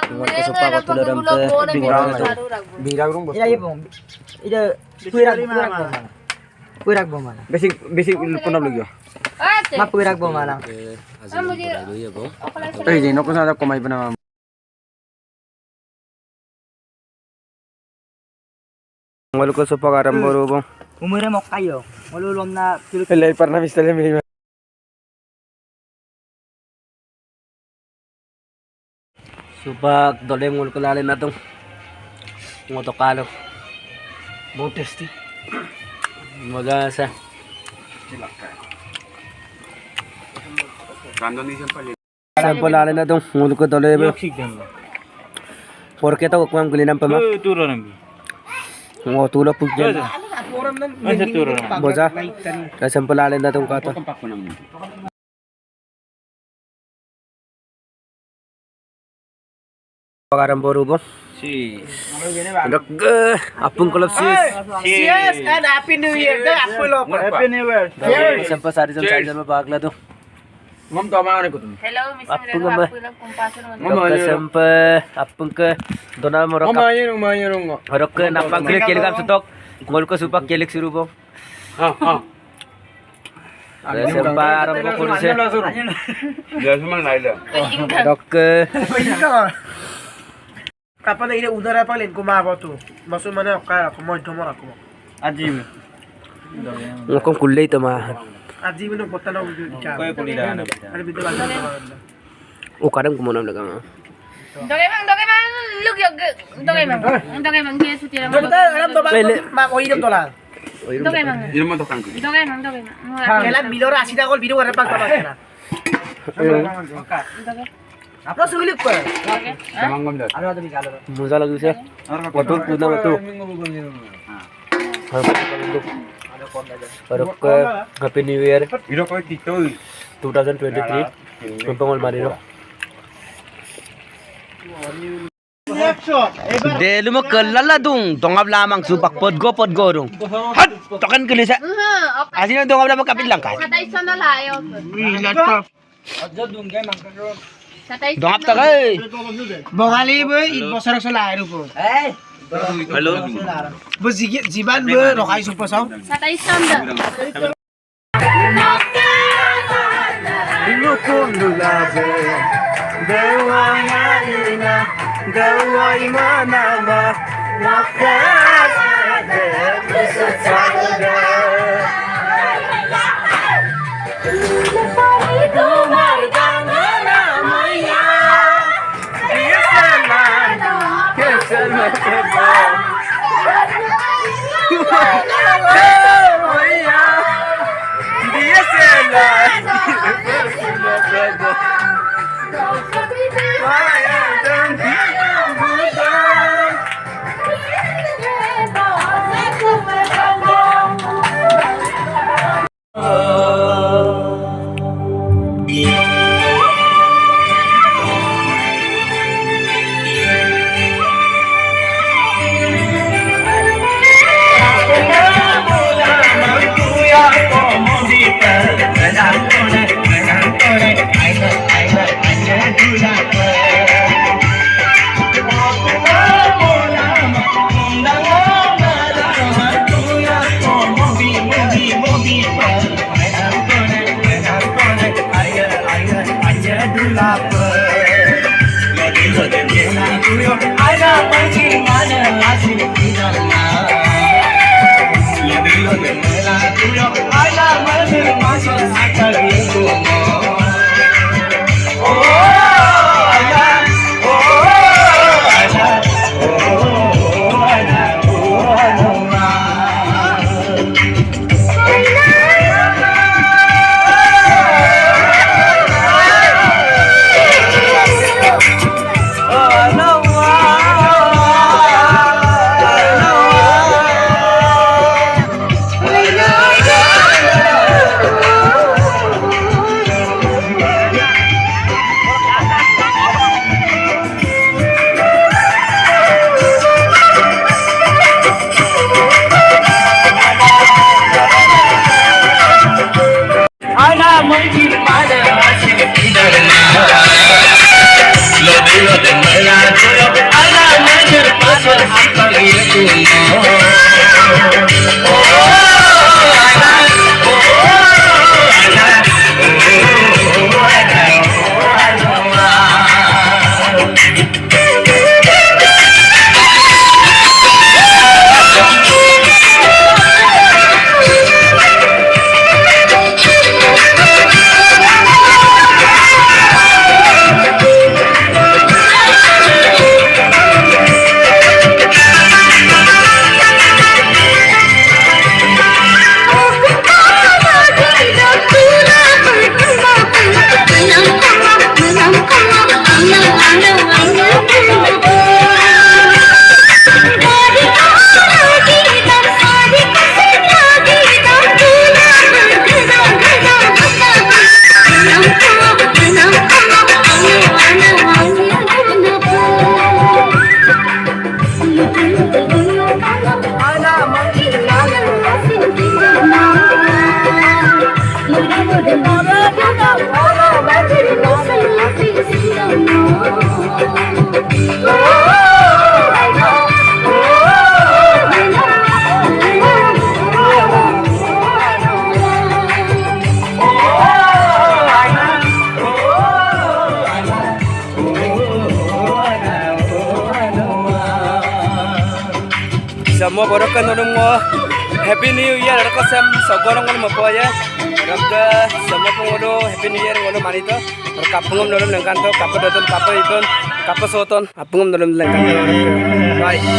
Ngomong supa ko tulo ram te birag rung Iya iya bong. Ida puirak bong mana. basic punam lagi Ma puirak bong mana. eh jino ko sa komay pa na ngol ko supa karam boro bong Umure mo kayo. Malulom na kilo. Pelay par na mistal mi supak dole ngol ko lalim na tong ngotokalo Bo tasty. magasa sample lalim na tong ngol ko dole be porque to ko ang gulinam pa ma ngo tulo pugyan boza sample lalim na tong kato pagaram boru bo si dok apung kolop sis Yes, and happy new year. Apple Happy new year. sampai sari jam bagla to Ngom to mga ko. Hello, Mr. Apung Rego, ba? ako lang kumpasa naman. dok sampai apung ke dona morok Umayong. horok ke napang klik kelikam sutok ngol ko supak kelik suruh bo Ha. sampai aram ko kurse Dia cuma naila. dok Kapan ini udara paling kumaba tu. Masuk mana kaya kumoy tomor ako. Ajim. ngokong kulay to ma Aji mo botta na uja. Koy kulida na. Ano bito ba? kadang kumonam daga Dogay mang, look yog. Dogay mang, kaya suti lang. Dokter, alam to ba? Ma ko idom to lang. Dogay mang. Ino mo to kangko. Dogay mang. Kailan bilora asida gol bido wala pag tabas na. Apa sulit ko? Tamangom dat. Ano to bigalo? muza lagi siya wato puna wato horok ke happy new year Ino ko tito. 2023 kumpangol marino Delu mo kalala dung tongab lamang supak podgo rung. Hat tokan kelisa. Asino tongab lamang kapit lang ka. Satay sa nalayo. Satay sa Dongap ta kay. Bogali bo ibosarok sa lairo po. Eh. Hello. Bo jiban bo rokay supasaw. Satay sa Inukundulabe dewayalina deway manama wakas Lo digo de Semua borokan nonong mo Happy New Year raka sem sogorong ngono mo ya raka semua pengodo Happy New Year ngono manito kapungum nolom lengkan to kapadoton kapaiton kapasoton apungum nolom lengkan to bye